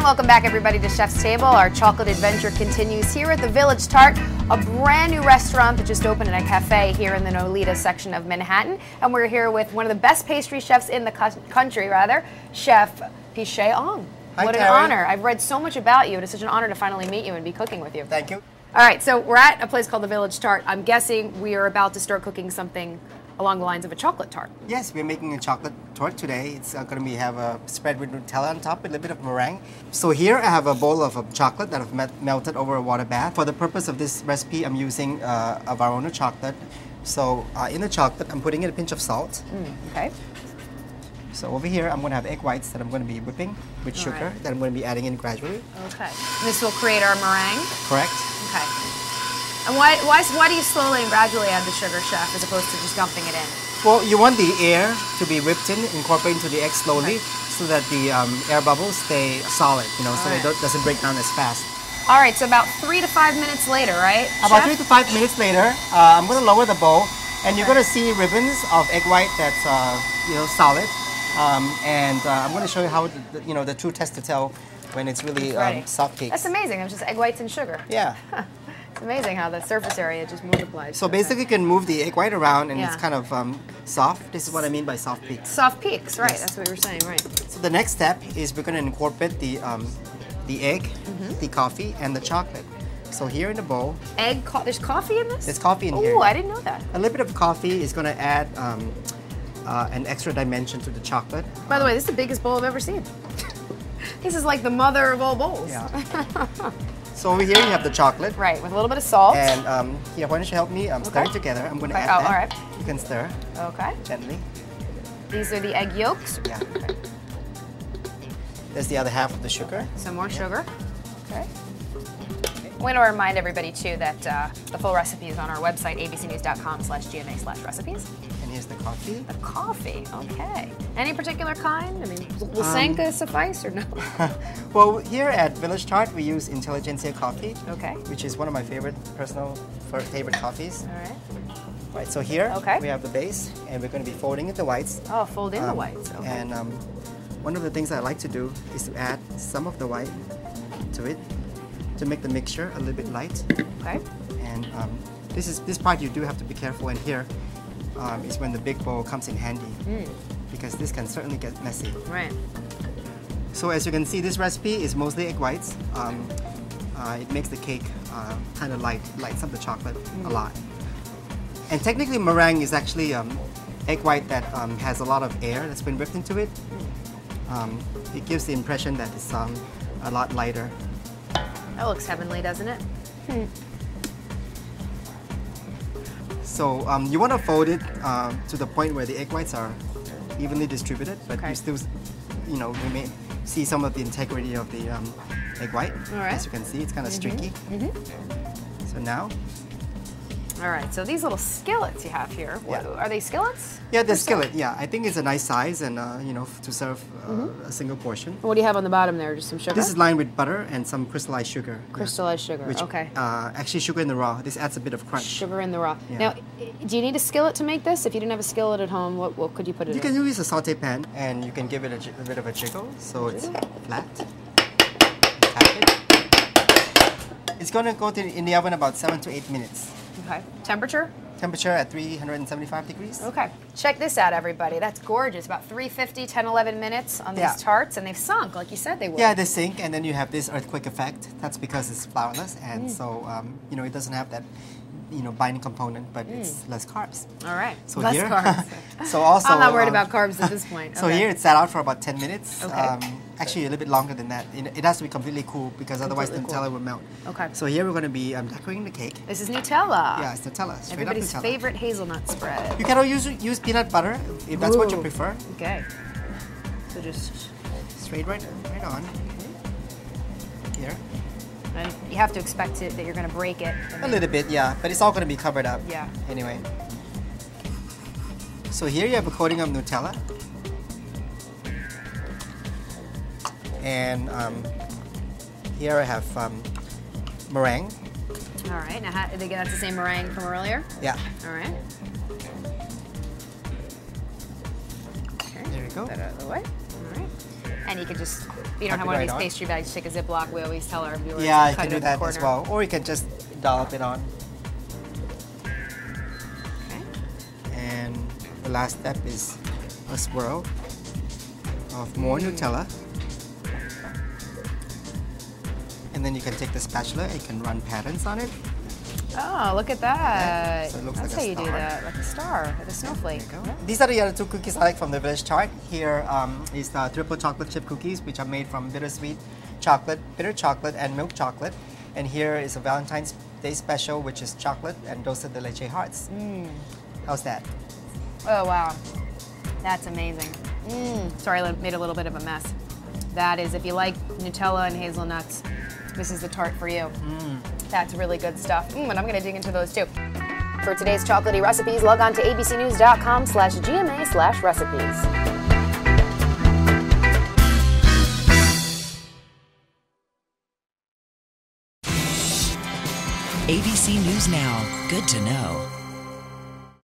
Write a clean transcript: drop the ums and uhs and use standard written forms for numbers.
And welcome back, everybody, to Chef's Table. Our chocolate adventure continues here at the Village Tart, a brand new restaurant that just opened in a cafe here in the Nolita section of Manhattan. And we're here with one of the best pastry chefs in the country, Chef Pichet Ong. Hi, what an Terry. honor. I've read so much about you. It is such an honor to finally meet you and be cooking with you. Thank you. All right, so we're at a place called the Village Tart. I'm guessing we are about to start cooking something along the lines of a chocolate tart. Yes, we're making a chocolate torte today. It's going to be have a spread with Nutella on top with a little bit of meringue. So here I have a bowl of chocolate that I've melted over a water bath. For the purpose of this recipe, I'm using a Varona chocolate. So in the chocolate, I'm putting in a pinch of salt. Okay. So over here, I'm going to have egg whites that I'm going to be whipping with sugar that I'm going to be adding in gradually. Okay. This will create our meringue? Correct. Okay. And why do you slowly and gradually add the sugar, Chef, as opposed to just dumping it in? Well, you want the air to be whipped in, incorporate into the egg slowly, so that the air bubbles stay solid, you know, so it doesn't break down as fast. All right, so about 3 to 5 minutes later, right, About Chef? 3 to 5 minutes later, I'm going to lower the bowl, and you're going to see ribbons of egg white that's, solid. I'm going to show you how, the true test to tell when it's really soft cakes. That's amazing. It was just egg whites and sugar. Yeah. It's amazing how the surface area just multiplies. So basically, you can move the egg white around, and it's kind of soft. This is what I mean by soft peaks. Soft peaks, right? Yes. That's what we were saying, right? So the next step is we're going to incorporate the egg, the coffee, and the chocolate. So here in the bowl, There's coffee in this? there's coffee in here. Oh, I didn't know that. A little bit of coffee is going to add an extra dimension to the chocolate. By the way, this is the biggest bowl I've ever seen. This is like the mother of all bowls. Yeah. So over here you have the chocolate. Right, with a little bit of salt. And here, why don't you help me stir it together? I'm going to add that. All right. You can stir. Okay. Gently. These are the egg yolks. Yeah. Okay. There's the other half of the sugar. Some more sugar. Okay. I want to remind everybody, too, that the full recipe is on our website, abcnews.com/gma/recipes. And here's the coffee. The coffee, okay. Any particular kind? I mean, will Sanka suffice or no? Well, here at Village Tart, we use Intelligentsia coffee. Okay. Which is one of my favorite coffees. All right. Right, so here we have the base, and we're going to be folding in the whites. Oh, fold in the whites, okay. And one of the things I like to do is to add some of the white to it to make the mixture a little bit light. Okay. And this part you do have to be careful, and here is when the big bowl comes in handy, because this can certainly get messy. Right. So as you can see, this recipe is mostly egg whites. It makes the cake kind of lights up the chocolate a lot. And technically meringue is actually egg white that has a lot of air that's been whipped into it. It gives the impression that it's a lot lighter. That looks heavenly, doesn't it? So you want to fold it to the point where the egg whites are evenly distributed, but you still, we may see some of the integrity of the egg white. All right. As you can see, it's kind of streaky. So now. All right, so these little skillets you have here, are they skillets? Yeah, the skillet, yeah. I think it's a nice size and, to serve a single portion. What do you have on the bottom there? Just some sugar? This is lined with butter and some crystallized sugar. Crystallized sugar, Which, okay. Actually, sugar in the raw. This adds a bit of crunch. Sugar in the raw. Yeah. Now, do you need a skillet to make this? If you didn't have a skillet at home, what could you put it in? You can use a saute pan, and you can give it a bit of a jiggle so it's flat. Tap it. It's going to go in the oven about 7 to 8 minutes. Okay. Temperature? Temperature at 375 degrees. Okay. Check this out, everybody. That's gorgeous. About 350, 10, 11 minutes on these tarts, and they've sunk like you said they would. Yeah, they sink, and then you have this earthquake effect. That's because it's flourless, and so, it doesn't have that, binding component, but it's less carbs. All right. So less here, carbs. so also, I'm not worried about carbs at this point. So here it's sat out for about 10 minutes. Okay. Actually, a little bit longer than that. It has to be completely cool because otherwise the Nutella will melt. Okay. So here we're going to be decorating the cake. This is Nutella. Yeah, it's Nutella. Everybody's Nutella. favorite hazelnut spread. You can use peanut butter if that's what you prefer. Okay. So just straight right on. Here. And you have to expect that you're going to break it. A little bit, yeah, but it's all going to be covered up. Yeah. Anyway. So here you have a coating of Nutella. And here I have meringue. All right. Now, that's the same meringue from earlier? Yeah. All right. Okay. There you go. Put that out of the way. All right. And you could just, if you don't have Tap it one of right these on. pastry bags, take a Ziploc. We always tell our viewers. Yeah, to you cut can it do at the that as corner. well. Or you can just dollop it on. Okay. And the last step is a swirl of more Nutella. And then you can take the spatula and you can run patterns on it. Oh, look at that. Yeah, so it looks That's like a how you do star. that, like a star, like a snowflake. There you go. These are the other two cookies I like from the Village Tart. Here is the triple chocolate chip cookies, which are made from bittersweet chocolate, bitter chocolate, and milk chocolate. And here is a Valentine's Day special, which is chocolate and dulce de leche hearts. How's that? Oh, wow. That's amazing. Sorry, I made a little bit of a mess. That is, if you like Nutella and hazelnuts, this is the tart for you. That's really good stuff. And I'm going to dig into those too. For today's chocolatey recipes, log on to abcnews.com/gma/recipes. ABC News Now. Good to know.